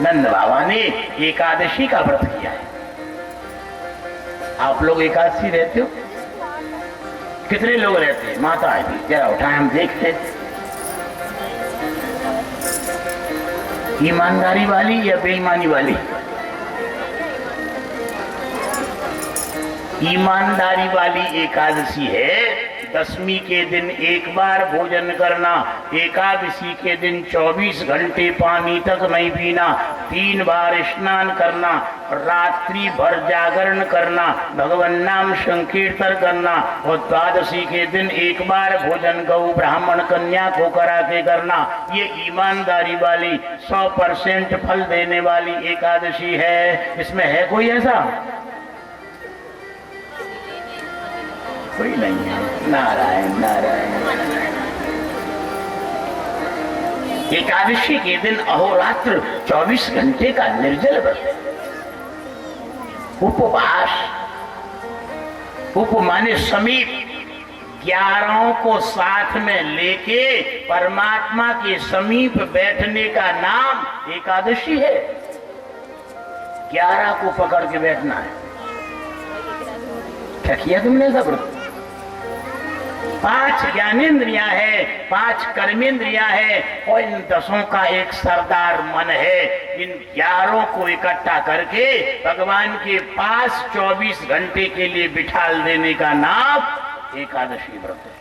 नंद बाबा ने एकादशी का व्रत किया है। आप लोग एकादशी रहते हो? कितने लोग रहते हैं? माता है, जरा उठाए हम देखते। ईमानदारी वाली या बेईमानी वाली? ईमानदारी वाली एकादशी है। दशमी के दिन एक बार भोजन करना, एकादशी के दिन 24 घंटे पानी तक नहीं पीना, 3 बार स्नान करना, रात्रि भर जागरण करना, भगवान नाम संकीर्तन करना और द्वादशी के दिन एक बार भोजन गौ ब्राह्मण कन्या को करा के करना। ये ईमानदारी वाली 100% फल देने वाली एकादशी है। इसमें है कोई ऐसा? कोई नहीं है। नारायण नारायण। एकादशी के दिन अहोरात्र 24 घंटे का निर्जल व्रत, उपवास। उप माने समीप, 11 को साथ में लेके परमात्मा के समीप बैठने का नाम एकादशी है। 11 को पकड़ के बैठना है। क्या किया तुमने ऐसा व्रत? 5 ज्ञानेन्द्रियां है, 5 कर्मेंद्रियां है और इन 10 का एक सरदार मन है। इन 11 को इकट्ठा करके भगवान के पास 24 घंटे के लिए बिठाल देने का नाम एकादशी व्रत है।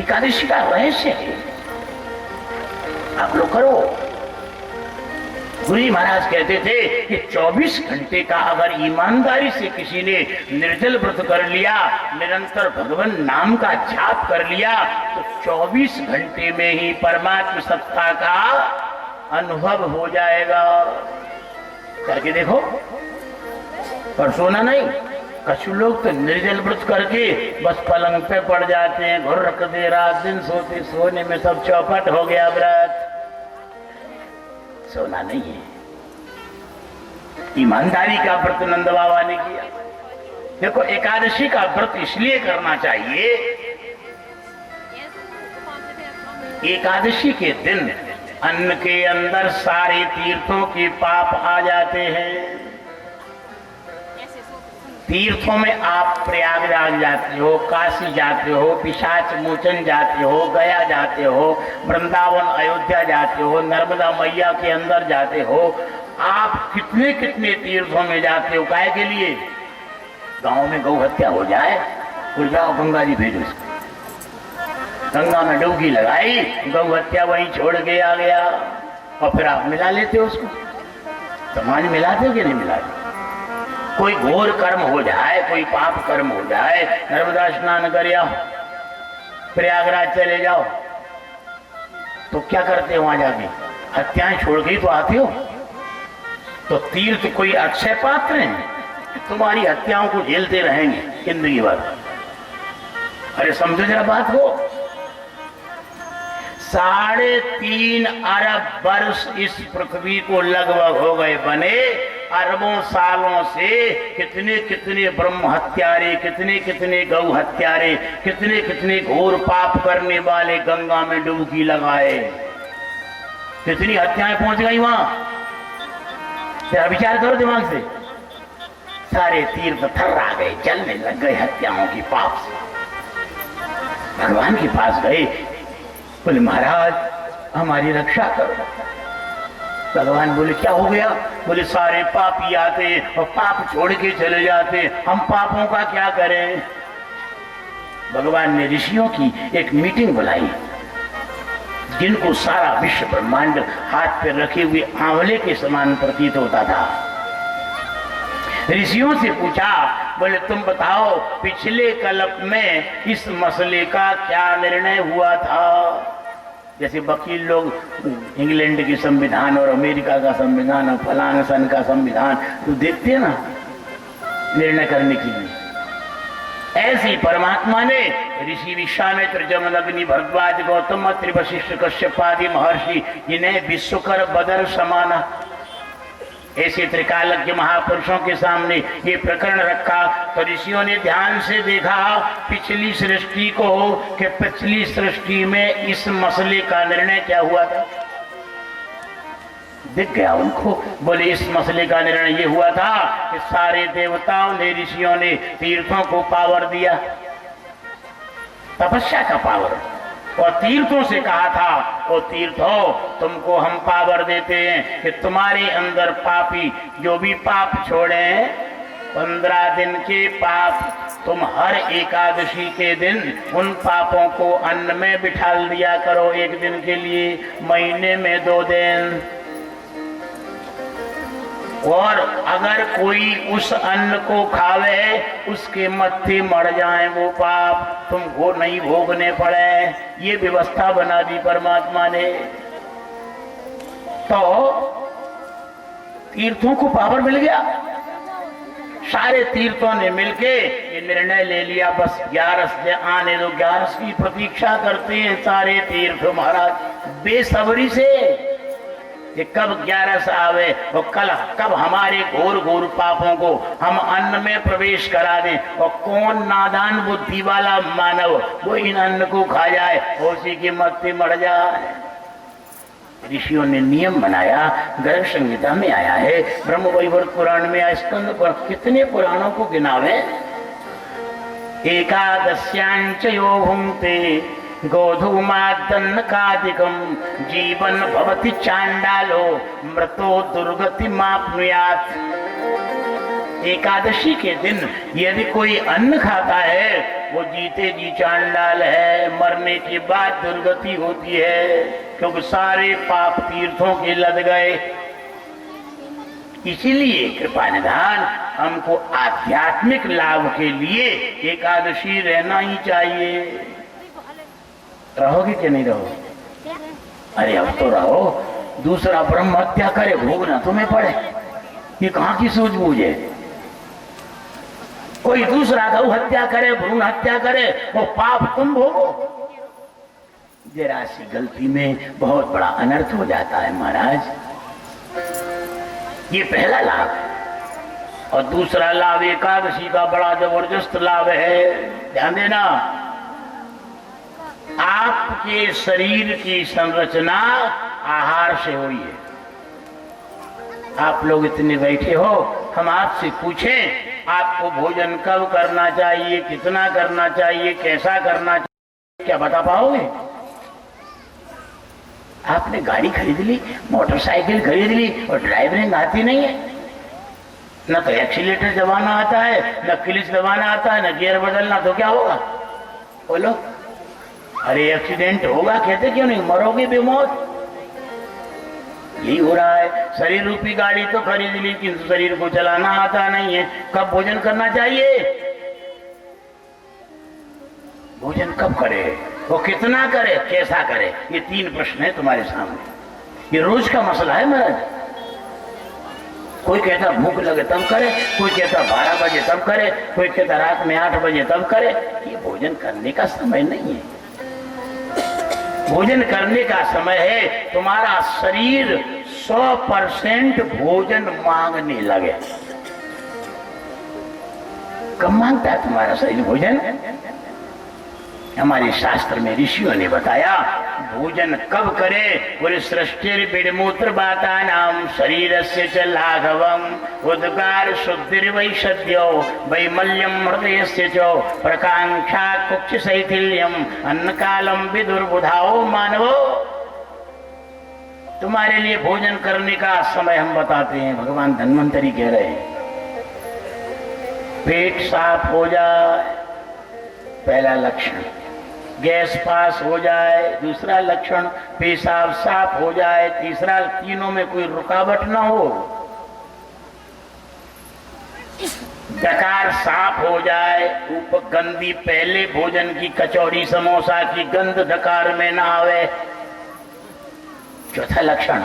एकादशी का रहस्य है। आप लोग करो। गुरु जी महाराज कहते थे कि 24 घंटे का अगर ईमानदारी से किसी ने निर्जल व्रत कर लिया, निरंतर भगवान नाम का जाप कर लिया, तो 24 घंटे में ही परमात्मा सत्ता का अनुभव हो जाएगा। करके देखो। पर सोना नहीं। कुछ लोग तो निर्जल व्रत करके बस पलंग पे पड़ जाते हैं, घर रख दे, रात दिन सोते, सोने में सब चौपट हो गया व्रत। सोना नहीं है। ईमानदारी का व्रत नंद बाबा ने किया। देखो, एकादशी का व्रत इसलिए करना चाहिए, एकादशी के दिन अन्न के अंदर सारे तीर्थों के पाप आ जाते हैं। तीर्थों में आप प्रयागराज जाते हो, काशी जाते हो, पिशाच मोचन जाते हो, गया जाते हो, वृंदावन अयोध्या जाते हो, नर्मदा मैया के अंदर जाते हो। आप कितने कितने तीर्थों में जाते हो। काहे के लिए? गांव में गौ हत्या हो जाए, तो जाओ गंगा जी भेजो इसको। गंगा में डुबकी लगाई, गौ हत्या वहीं छोड़ के आ गया, और फिर आप मिला लेते हो उसको। समाज मिलाते हो कि नहीं मिलाते? कोई घोर कर्म हो जाए, कोई पाप कर्म हो जाए, नर्मदा स्नान कर आओ, प्रयागराज चले जाओ, तो क्या करते हो वहां जाके? हत्याएं छोड़ के तो आते हो। तो तीर्थ कोई अक्षय पात्र है? तुम्हारी हत्याओं को झेलते रहेंगे जिंदगी भर। अरे समझो जरा बात को। 3.5 अरब वर्ष इस पृथ्वी को लगभग हो गए बने। अरबों सालों से कितने कितने ब्रह्म हत्यारे, कितने कितने गौ हत्यारे, कितने कितने घोर पाप करने वाले गंगा में डुबकी लगाए। कितनी हत्याएं पहुंच गई वहां। तेरा विचार करो दिमाग से। सारे तीर्थ थर्रा गए, जलने लग गए हत्याओं की पाप से। भगवान के पास गए, बोले महाराज हमारी रक्षा करो। भगवान बोले क्या हो गया? बोले सारे पापी आते और पाप छोड़ के चले जाते, हम पापों का क्या करें? भगवान ने ऋषियों की एक मीटिंग बुलाई, जिनको सारा विश्व ब्रह्मांड हाथ पे रखे हुए आंवले के समान प्रतीत होता था। ऋषियों से पूछा, बोले तुम बताओ पिछले कल्प में इस मसले का क्या निर्णय हुआ था? जैसे वकील लोग इंग्लैंड के संविधान और अमेरिका का संविधान और फलाना सन का संविधान तो देखते हैं ना निर्णय करने के लिए। ऐसे ही परमात्मा ने ऋषि विश्वामित्र, जमदग्नि, भरद्वाज, गौतम, अत्रि, वशिष्ठ, कश्यप आदि महर्षि, जिन्हें विश्वकर बदर समाना, ऐसे त्रिकालज्ञ महापुरुषों के सामने ये प्रकरण रखा। तो ऋषियों ने ध्यान से देखा पिछली सृष्टि को, कि पिछली सृष्टि में इस मसले का निर्णय क्या हुआ था। दिख गया उनको। बोले इस मसले का निर्णय ये हुआ था कि सारे देवताओं ने, ऋषियों ने तीर्थों को पावर दिया, तपस्या का पावर, और तीर्थों से कहा था ओ तीर्थों तुमको हम पावर देते हैं कि तुम्हारे अंदर पापी जो भी पाप छोड़े 15 दिन के पाप तुम हर एकादशी के दिन उन पापों को अन्न में बिठाल दिया करो, एक दिन के लिए, महीने में 2 दिन। और अगर कोई उस अन्न को खावे उसके मत्थे मर जाए वो पाप तुमको नहीं भोगने पड़े। ये व्यवस्था बना दी परमात्मा ने। तो तीर्थों को पावर मिल गया। सारे तीर्थों ने मिलके ये निर्णय ले लिया बस 11 से आने दो। 11 की प्रतीक्षा करते हैं सारे तीर्थ महाराज बेसब्री से कि कब 11 आवे और कब हमारे घोर घोर पापों को हम अन्न में प्रवेश करा दें, और कौन नादान बुद्धि वाला मानव वो इन अन्न को खा जाए और उसी की मत्ती मर जाए। ऋषियों ने नियम बनाया, गर्भ संहिता में आया है, ब्रह्म वैवर्त पुराण में आया, स्कंद पुराण, कितने पुराणों को गिनावे। एकादश्यांच यो भुंक्ते गोधूमादन्नकादिकं जीवन भवति चांडालो मृतो दुर्गति माप्नुयात्। एकादशी के दिन यदि कोई अन्न खाता है वो जीते जी चांडाल है, मरने के बाद दुर्गति होती है, क्योंकि सारे पाप तीर्थों के लद गए। इसीलिए कृपा निधान हमको आध्यात्मिक लाभ के लिए एकादशी रहना ही चाहिए। रहोगे कि नहीं रहोगे? अरे अब तो रहो। दूसरा ब्रह्म हत्या करे भोगना तुम्हें पड़े, ये कहां की सूझबूझ है? कोई दूसरा गौ हत्या करे, भ्रूण हत्या करे, वो पाप तुम भोगो। जरा सी गलती में बहुत बड़ा अनर्थ हो जाता है महाराज। ये पहला लाभ है। और दूसरा लाभ एकादशी का बड़ा जबरदस्त लाभ है, ध्यान देना। आपके शरीर की संरचना आहार से हुई है। आप लोग इतने बैठे हो, हम आपसे पूछें आपको भोजन कब करना चाहिए, कितना करना चाहिए, कैसा करना चाहिए, क्या बता पाओगे? आपने गाड़ी खरीद ली, मोटरसाइकिल खरीद ली और ड्राइविंग आती नहीं है, न तो एक्सीलेटर दबाना आता है, न क्लिच दबाना आता है, न गियर बदलना, तो क्या होगा बोलो? अरे एक्सीडेंट होगा, कहते क्यों नहीं, मरोगे बेमौत। यही हो रहा है। शरीर रूपी गाड़ी तो खरीद ली किंतु शरीर को चलाना आता नहीं है। कब भोजन करना चाहिए? भोजन कब करे, वो कितना करे, कैसा करे, ये 3 प्रश्न है तुम्हारे सामने। ये रोज का मसला है महाराज। कोई कहता भूख लगे तब करे, कोई कहता 12 बजे तब करे, कोई कहता रात में 8 बजे तब करे। ये भोजन करने का समय नहीं है। भोजन करने का समय है तुम्हारा शरीर 100% भोजन मांगने लगे। कब मांगता है तुम्हारा शरीर भोजन? हमारे शास्त्र में ऋषियों ने बताया भोजन कब करे। बोले सृष्टिर बिडमूत्र बाता नाम शरीरस्य च लाघवम उद्गार शुद्धिर्वैषद्यो वैमल्यम हृदयस्य च प्रकांक्षा कुक्ष शैथिल्यम अन्नकालम विदुर्बुधाओ मानवो। तुम्हारे लिए भोजन करने का समय हम बताते हैं। भगवान धन्वंतरी कह रहे हैं पेट साफ हो जाए, पहला लक्षण। गैस पास हो जाए, दूसरा लक्षण। पेशाब साफ हो जाए, तीसरा। तीनों में कोई रुकावट ना हो। डकार साफ हो जाए, ऊपर गंदी पहले भोजन की कचौड़ी समोसा की गंध डकार में ना आवे, चौथा लक्षण।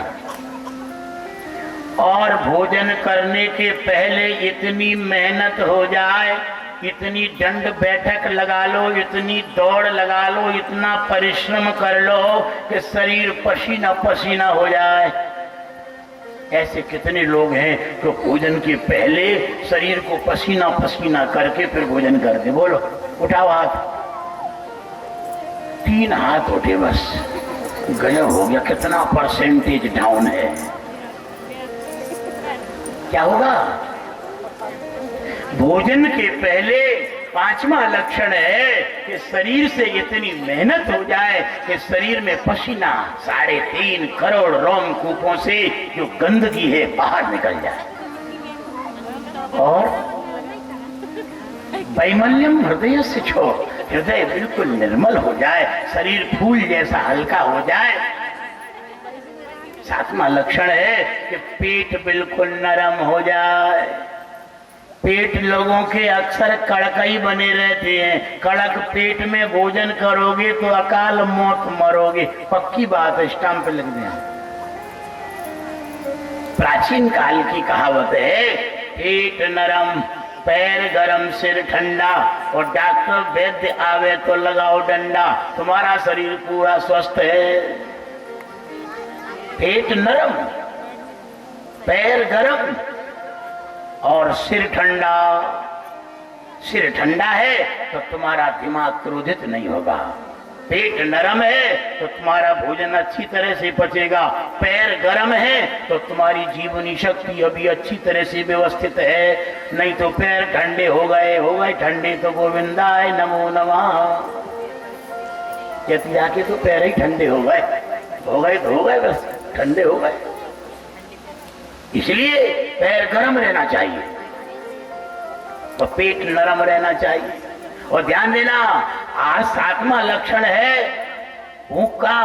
और भोजन करने के पहले इतनी मेहनत हो जाए, इतनी दंड बैठक लगा लो, इतनी दौड़ लगा लो, इतना परिश्रम कर लो कि शरीर पसीना पसीना हो जाए। ऐसे कितने लोग हैं जो भोजन के पहले शरीर को पसीना पसीना करके फिर भोजन करते। बोलो, उठाओ हाथ। 3 हाथ उठे बस, गजब हो गया। कितना परसेंटेज डाउन है। क्या होगा? भोजन के पहले पांचवा लक्षण है कि शरीर से इतनी मेहनत हो जाए कि शरीर में पसीना 3.5 करोड़ रोमकूपों से जो गंदगी है बाहर निकल जाए। और वैमल्यम हृदय से छोड़, हृदय बिल्कुल निर्मल हो जाए, शरीर फूल जैसा हल्का हो जाए। 7वां लक्षण है कि पेट बिल्कुल नरम हो जाए। पेट लोगों के अक्सर कड़कई बने रहते हैं। कड़क पेट में भोजन करोगे तो अकाल मौत मरोगे, पक्की बात है, स्टंप लिख दें। प्राचीन काल की कहावत है, पेट नरम पैर गरम सिर ठंडा, और डॉक्टर वैद्य आवे तो लगाओ डंडा। तुम्हारा शरीर पूरा स्वस्थ है। पेट नरम, पैर गरम और सिर ठंडा। सिर ठंडा है तो तुम्हारा दिमाग क्रोधित नहीं होगा। पेट नरम है तो तुम्हारा भोजन अच्छी तरह से पचेगा। पैर गर्म है तो तुम्हारी जीवनी शक्ति अभी अच्छी तरह से व्यवस्थित है। नहीं तो पैर ठंडे हो गए ठंडे तो गोविंदाय नमो नमः। कहती जाके तो पैर ही ठंडे हो गए बस, ठंडे हो गए। इसलिए पैर गर्म रहना चाहिए और पेट नरम रहना चाहिए। और ध्यान देना, आज 7वां लक्षण है भूख का,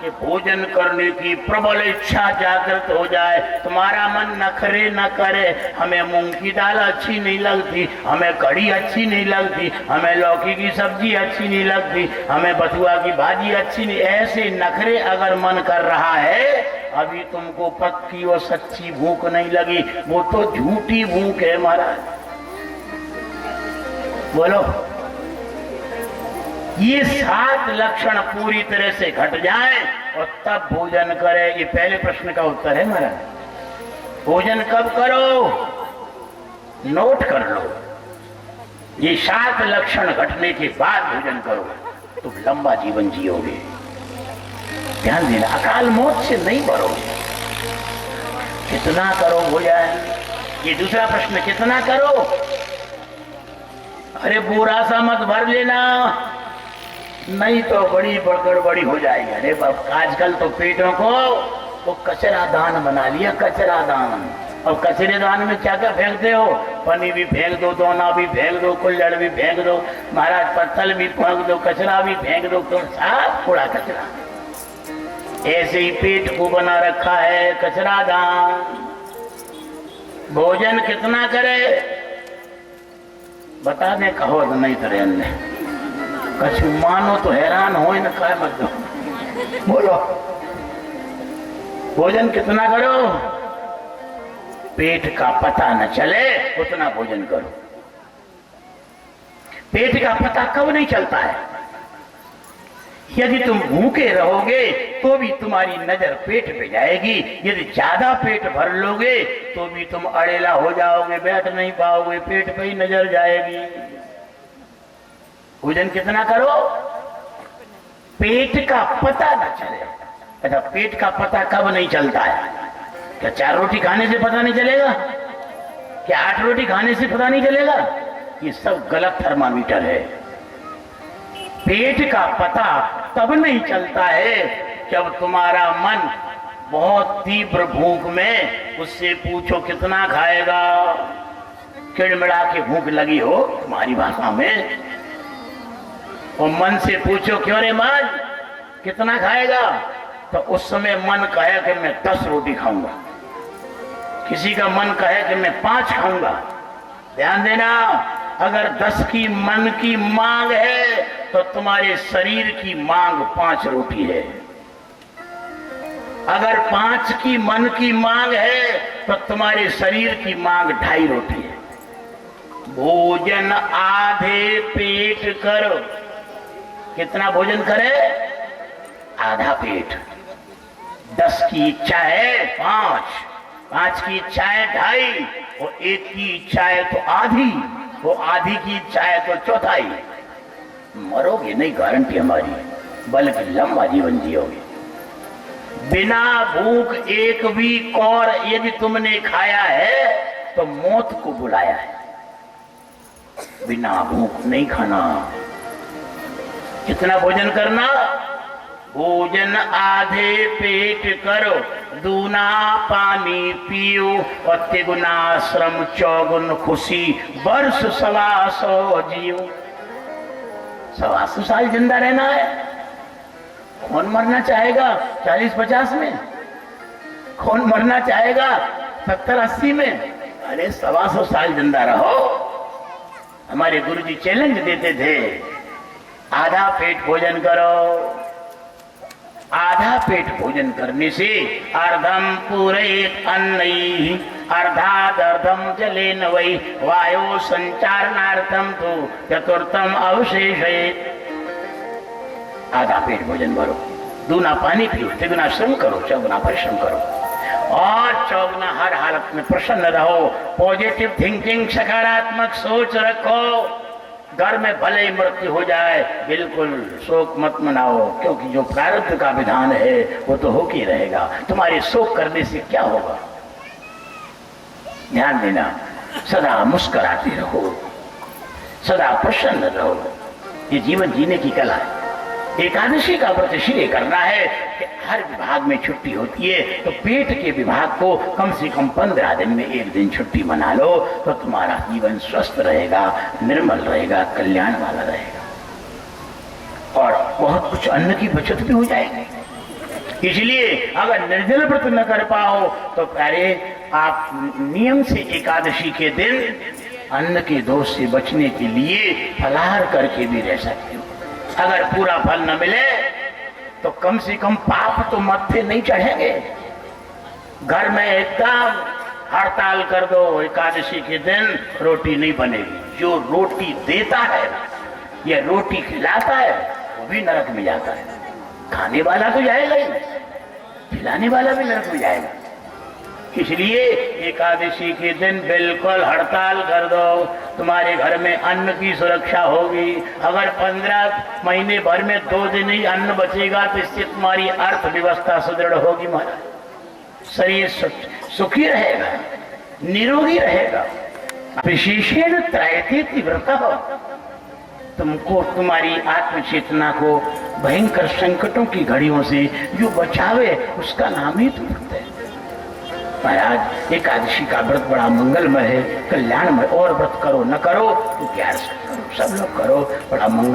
कि भोजन करने की प्रबल इच्छा जागृत हो जाए। तुम्हारा मन नखरे न करे, हमें मूंग की दाल अच्छी नहीं लगती, हमें कढ़ी अच्छी नहीं लगती, हमें लौकी की सब्जी अच्छी नहीं लगती, हमें बथुआ की भाजी अच्छी नहीं। ऐसे नखरे अगर मन कर रहा है, अभी तुमको पक्की और सच्ची भूख नहीं लगी, वो तो झूठी भूख है महाराज। बोलो, ये 7 लक्षण पूरी तरह से घट जाए और तब भोजन करे। ये पहले प्रश्न का उत्तर है महाराज। भोजन कब करो? नोट कर लो, ये 7 लक्षण घटने के बाद भोजन करो, तुम लंबा जीवन जियोगे। ध्यान देना, अकाल मौत से नहीं मरोगे। कितना करो भोजन? ये दूसरा प्रश्न, कितना करो? अरे बुरा सा मत भर लेना, नहीं तो बड़ी गड़बड़ी हो जाएगी। अरे बाप, आजकल तो पेटों को तो कचरा दान बना लिया, कचरा दान। और कचरे दान में क्या क्या फेंकते हो? पनी भी फेंक दो, दोना भी फेंक दो, कुल्हड़ भी फेंक दो, महाराज पत्थर भी फेंक दो, कचरा भी फेंक दो, तो साफ कूड़ा कचरा। ऐसे ही पेट को बना रखा है कचरा दान। भोजन कितना करे बता दे, कहो तो नहीं करे अन्य कछु मानो तो हैरान हो न खाए मत दो। बोलो, भोजन कितना करो? पेट का पता न चले उतना भोजन करो। पेट का पता कब नहीं चलता है? यदि तुम भूखे रहोगे तो भी तुम्हारी नजर पेट पे जाएगी। यदि ज्यादा पेट भर लोगे तो भी तुम अड़ेला हो जाओगे, बैठ नहीं पाओगे, पेट पे ही नजर जाएगी। भोजन कितना करो? पेट का पता न चले। अच्छा, पेट का पता कब नहीं चलता है? क्या 4 रोटी खाने से पता नहीं चलेगा? क्या 8 रोटी खाने से पता नहीं चलेगा? ये सब गलत थर्मामीटर है। पेट का पता तब नहीं चलता है जब तुम्हारा मन बहुत तीव्र भूख में, उससे पूछो कितना खाएगा, किड़मिड़ा के भूख लगी हो तुम्हारी भाषा में, और मन से पूछो क्यों रे मन कितना खाएगा, तो उस समय मन कहे कि मैं 10 रोटी खाऊंगा, किसी का मन कहे कि मैं 5 खाऊंगा। ध्यान देना, अगर 10 की मन की मांग है तो तुम्हारे शरीर की मांग 5 रोटी है। अगर 5 की मन की मांग है तो तुम्हारे शरीर की मांग 2.5 रोटी है। भोजन आधे पेट करो। कितना भोजन करे? आधा पेट। 10 की इच्छा है 5, 5 की इच्छा है 2.5, और 1 की इच्छा है तो आधी, वो आधी की इच्छा है तो 1/4। मरोगे नहीं गारंटी हमारी, बल्कि लंबा जीवन जियोगे। बिना भूख एक भी कौर यदि तुमने खाया है तो मौत को बुलाया है। बिना भूख नहीं खाना। कितना भोजन करना? भोजन आधे पेट करो, दूना पानी पियो, और तिगुना श्रम चौगुन खुशी, वर्ष 125 जियो। 125 साल जिंदा रहना है। कौन मरना चाहेगा 40-50 में? कौन मरना चाहेगा 70-80 में? अरे 125 साल जिंदा रहो। हमारे गुरुजी चैलेंज देते थे, आधा पेट भोजन करो। आधा पेट भोजन करने से अर्धम पूरयेत अन्नैः अर्धादर्धम जलेन वै वायो संचारणार्थम तो चतुर्थम अवशेषयेत। आधा पेट भोजन करो, दूना पानी पियो, तिगुना श्रम करो, चौगुना परिश्रम करो, और चौगुना हर हालत में प्रसन्न रहो। पॉजिटिव थिंकिंग, सकारात्मक सोच रखो। घर में भले ही मृत्यु हो जाए, बिल्कुल शोक मत मनाओ, क्योंकि जो प्रारब्ध का विधान है वो तो हो के रहेगा। तुम्हारे शोक करने से क्या होगा? ध्यान देना, सदा मुस्कुराते रहो, सदा प्रसन्न रहो। ये जीवन जीने की कला है। एकादशी का व्रत इसलिए करना है कि हर विभाग में छुट्टी होती है, तो पेट के विभाग को कम से कम 15 दिन में एक दिन छुट्टी मना लो, तो तुम्हारा जीवन स्वस्थ रहेगा, निर्मल रहेगा, कल्याण वाला रहेगा, और बहुत कुछ अन्न की बचत भी हो जाएगी। इसलिए अगर निर्जल व्रत न कर पाओ तो पहले आप नियम से एकादशी के दिन अन्न के दोष से बचने के लिए फलाहार करके भी रह सकते हो। अगर पूरा फल न मिले तो कम से कम पाप तो मत्थे नहीं चढ़ेंगे। घर में एकदम हड़ताल कर दो, एकादशी के दिन रोटी नहीं बनेगी। जो रोटी देता है या रोटी खिलाता है वो भी नरक में जाता है। खाने वाला तो जाएगा ही, खिलाने वाला भी नरक में जाएगा। इसलिए एकादशी के दिन बिल्कुल हड़ताल कर दो, तुम्हारे घर में अन्न की सुरक्षा होगी। अगर 15 महीने भर में 2 दिन ही अन्न बचेगा तो इससे तुम्हारी अर्थव्यवस्था सुदृढ़ होगी महाराज। शरीर सुखी रहेगा, निरोगी रहेगा। विशेषण त्रयते व्रतः, तुमको तुम्हारी आत्म चेतना को भयंकर संकटों की घड़ियों से जो बचावे उसका नाम ही तो व्रत है। महाराज एकादशी का व्रत बड़ा मंगलमय है, कल्याणमय। और व्रत करो न करो तो प्यार से करो, सब लोग करो, बड़ा मंगल